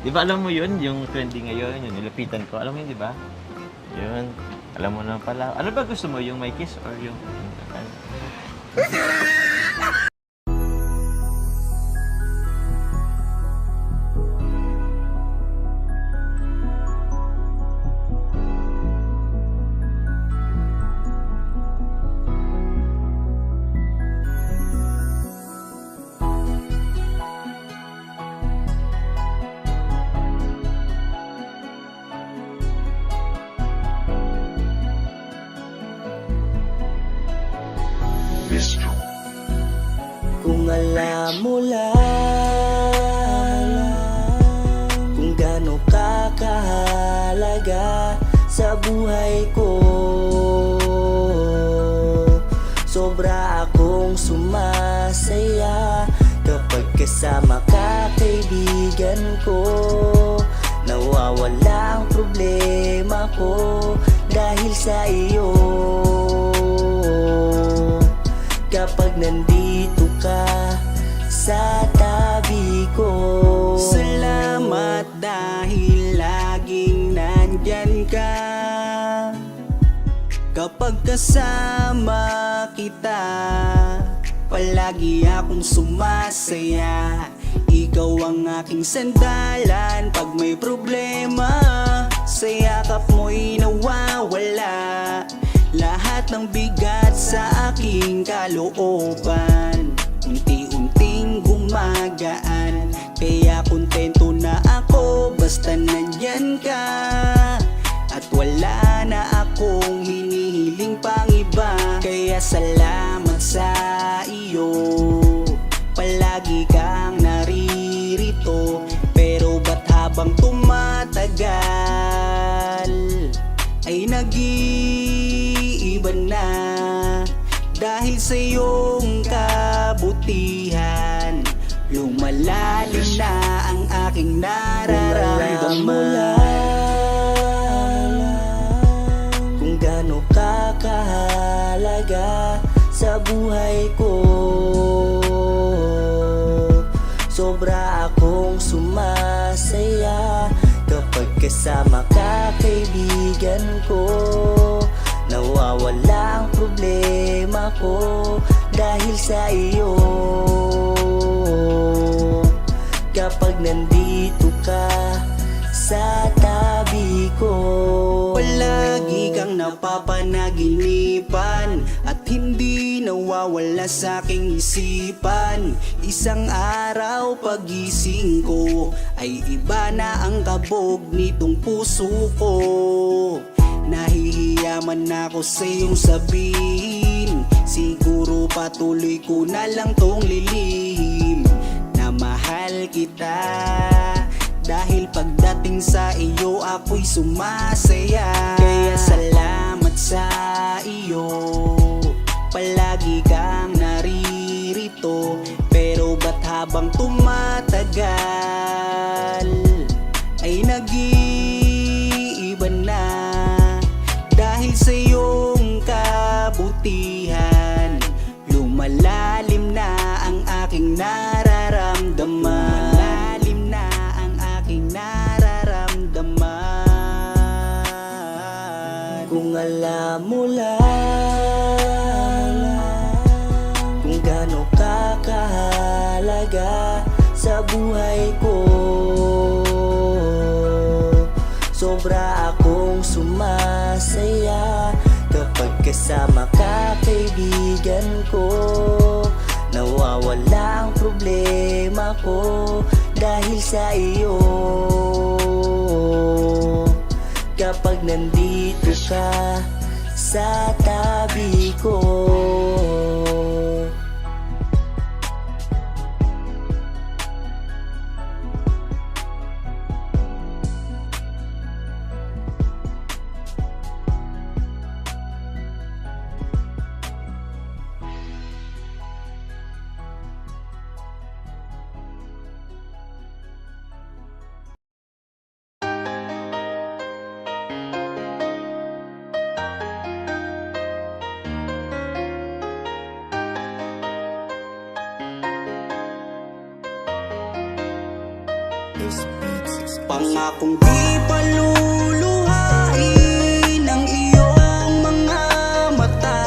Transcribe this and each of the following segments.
'Di ba alam mo 'yun, yung trending ngayon, yung nilapitan ko, alam mo 'yun 'di ba? 'Yun, alam mo na pala. Ano ba gusto mo, yung may kiss or yung ano? Kung alam mo lang kung gaano ka kahalaga sa buhay ko, sobra akong sumasaya kapag kasama ka, kaibigan ko. Nawawala ang problema ko dahil sa iyo. Kapag nandito ka sa tabi ko, salamat dahil laging nandyan ka. Kapag kasama kita, palagi akong sumasaya. Ikaw ang aking sandalan pag may problema. Sa yakap mo'y nawawala lahat ng bigat sa aking kalooban. Unti-unting gumagaan, kaya kontento na ako basta nandyan ka. At wala na akong hinihiling pang iba, kaya salamat sa iyo. Palagi kang naririto, pero ba't habang tumatagal ay nag-iiba na? Dahil sa iyong kabutihan, lumalalim na ang aking nararamdaman. Kung gaano ka kahalaga sa buhay ko, sobra akong sumasaya kapag kasama ka, kaibigan ko. Nawawala ang problema ko dahil sa iyo. Kapag nandito ka sa tabi ko, palagi kang napapanaginipan at hindi nawawala sa aking isipan. Isang araw pagising ko ay iba na ang kabog nitong puso ko. Nahihiyaman ako sa iyong sabihin, siguro patuloy ko na lang tong lilihim na mahal kita. Dahil pagdating sa iyo ako'y sumasaya. Kaya salamat sa iyo, palagi kang naririto, pero ba't habang tumatagal ay nag-iiba na? Dahil sa iyong kabutihan, lumalalim na ang aking nararamdaman. Lumalalim na ang aking nararamdaman. Kung alam mo lang kung gaano ka kahalaga sa buhay ko, sobra akong sumasaya kapag kasama ka, kaibigan ko. Nawawala ang problema ko dahil sa iyo. Kapag nandito ka sa tabi ko, Pangakong di paluluhain ang iyong mga mata,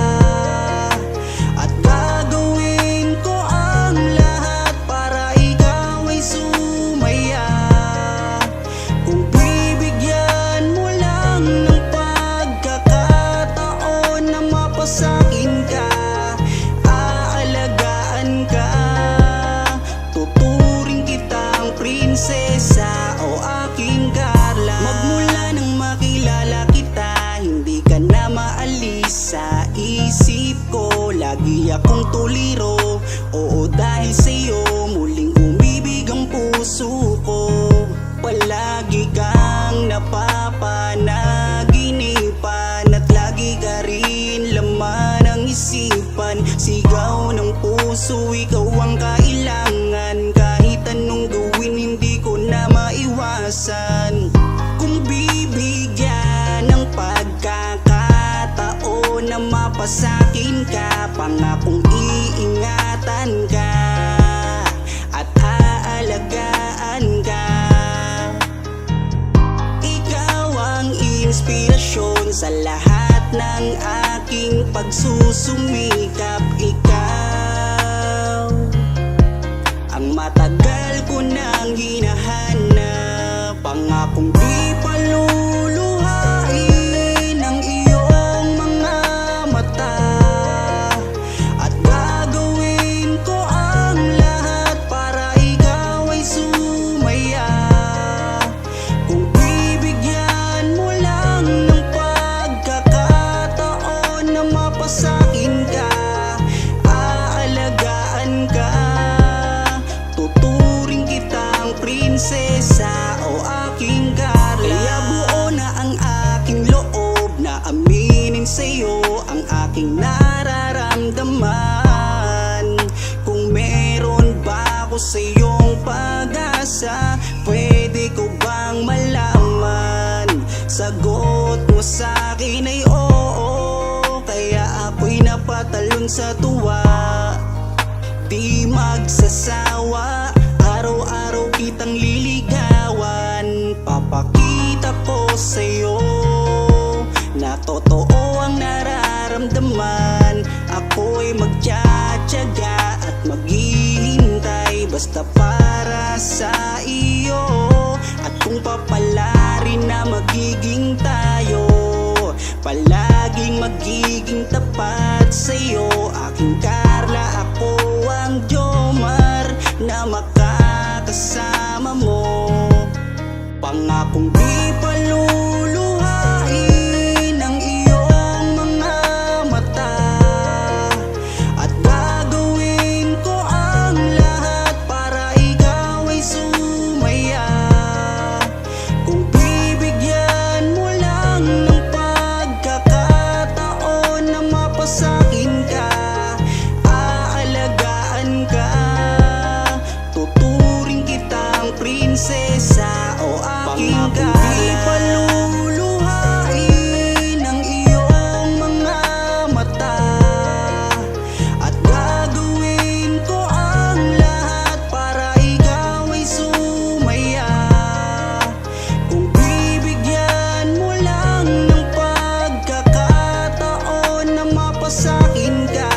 at gagawin ko ang lahat para ikaw ay sumaya. Kung bibigyan mo lang ng pagkakataon na mapasakin ka, aalagaan ka, tuturing kitang prinsesa o aking Carla. Magmula nang makilala kita, hindi ka na maalis sa isip ko. Lagi akong tuliro, oo dahil sa'yo muling umibig ang puso ko. Palagi kang napapanaginipan at lagi ka rin laman ng isipan. Sigaw ng puso, ikaw ang kailangan. Kahit anong gawin, hindi ko na maiwasan. Kung bibigyan ng pagkakataon na mapasakin ka, pangakong iingatan ka at aalagaan ka. Ikaw ang inspirasyon sa lahat ng aking pagsusumikap. Ikaw ang matagal ko nang hinahanap. Pangakong di paluluhain ang iyong mga mata, at gagawin ko ang lahat para ikaw ay sumaya. Kung bibigyan mo lang ng pagkakataon na mapasakin ka, aalagaan ka, tuturing kitang prinsesa o aking Carla. Kaya buo na ang aking loob na aminin sa'yo ang aking nararamdaman. Kung meron ba ako sa'yong pag-asa, pwede ko bang malaman? Sagot mo sa'kin ay oo, kaya ako'y napatalon sa tuwa. Di magsasawa, araw-araw kitang liligawan. Papakita ko sa'yo na totoo ang nararamdaman. Ako'y magtsatsaga at maghihintay basta para sa iyo. At kung papalarin na magiging tayo, palaging magiging tapat sa'yo, aking Carla. Ako ang Jomar na makakasama mo. Pangakong di paluluhain ang iyong mga mata, at gagawin ko ang lahat para ikaw ay sumaya. Kung bibigyan mo lang ng pagkakataon na mapasakin ka, aalagaan ka, tuturing kitang prinsesa o aking Carla. Di paluluhain ang iyong mga mata, at gagawin ko ang lahat para ikaw ay sumaya. Kung bibigyan mo lang ng pagkakataon na mapasakin ka,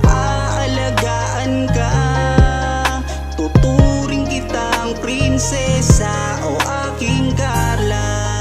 aalagaan ka, tuturing kitang prinsesa o aking Carla.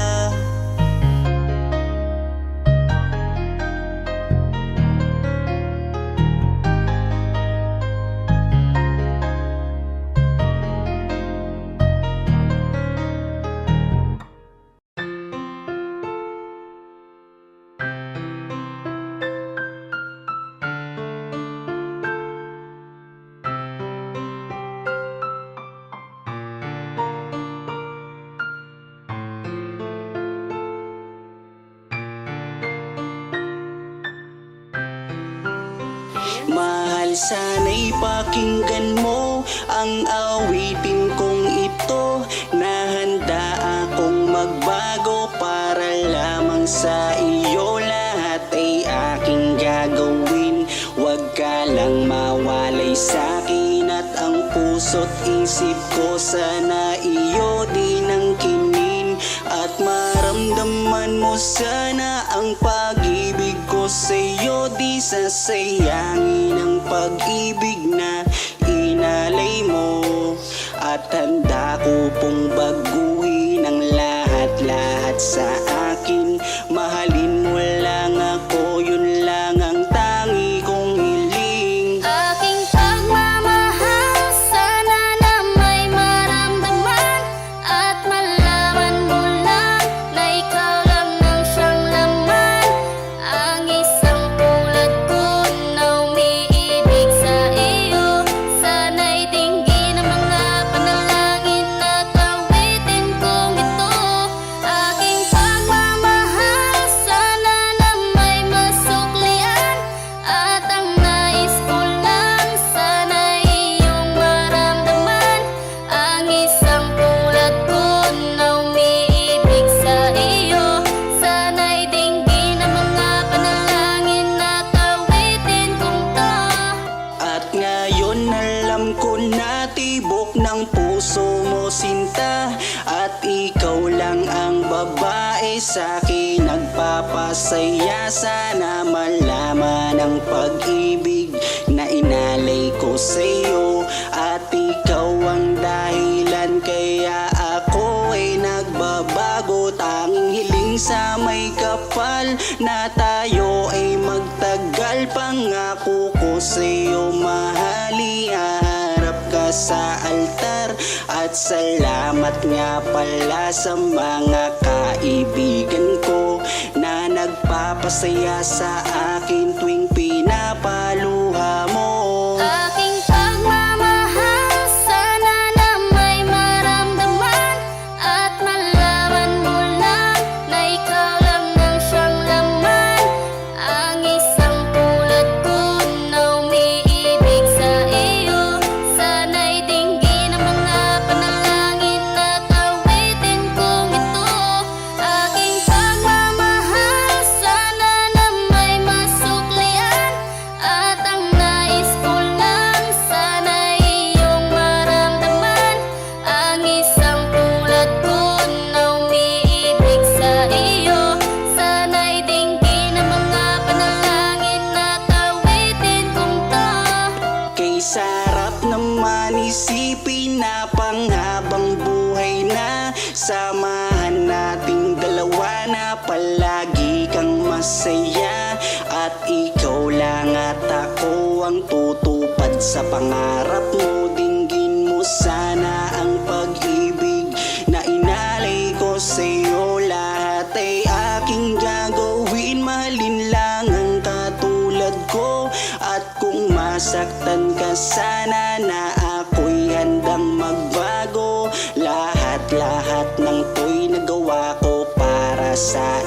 Mahal, sana'y pakinggan mo ang awitin kong ito, na handa akong magbago para lamang sa iyo. Lahat ay aking gagawin, wag ka lang mawalay sa'kin. At ang puso't isip ko sana iyo din ang mo sana ang pag-ibig ko sa'yo. Di sasayangin ang pag-ibig na inalay mo. At handa ko pong baguhin ang lahat-lahat sa akin. Mahalin mo lang ako, yun lang ang tangi kong hiling. Aking pagmamahal, sana na may maramdaman at malaman mo lang na ikaw lang ang siyang laman. Ang isang tulad ko na umiibig sa iyo, sana'y dinggin ang mga panalangin at awitin kong ito. Aking pagmamahal, sana na may masuklian at ang nais ko lang, sana'y iyong maramdaman. Ang isang tulad ko na umiibig sa iyo, sana'y dinggin ang mga panalangin at awitin kong to. At ngayon alam ko na tibok ng puso mo sinta. At ikaw lang ang babae sa'kin nagpapasaya. Sana malaman ang pag-ibig na inalay ko sa'yo. At ikaw ang dahilan kaya ako ay nagbabago. Tanging hiling sa may kapal na tayo ay magtagal. Pangako ko sa'yo mahal, iharap ka sa altar. At salamat nga pala sa mga kaibigan ko na nagpapasaya sa akin tuwing pinapaluha mo. Aking pagmamahal, sana na may maramdaman at malaman mo lang na ikaw lang ang siyang laman. Ang isang tulad ko na umiibig sa iyo, sana'y dinggin ang mga panalangin at awitin kong ito. Aking pagmamahal, sana na may masuklian at ang nais ko lang, sana'y iyong maramdaman. Ang isang tulad ko na umiibig sa iyo, sana'y dinggin ang mga panalangin at awitin kong to. Kay sarap naman isipin na panghabang buhay na samahan nating dalawa, na palagi kang masaya. At ikaw lang at ako ang tutupad sa pangarap mo. Dinggin mo sana ang pag-ibig na inalay ko sa'yo. Lahat ay aking gagawin, mahalin lang ang katulad ko. At kung masaktan ka sana, na ako'y handang magbago. Lahat ng to'y nagawa ko para sa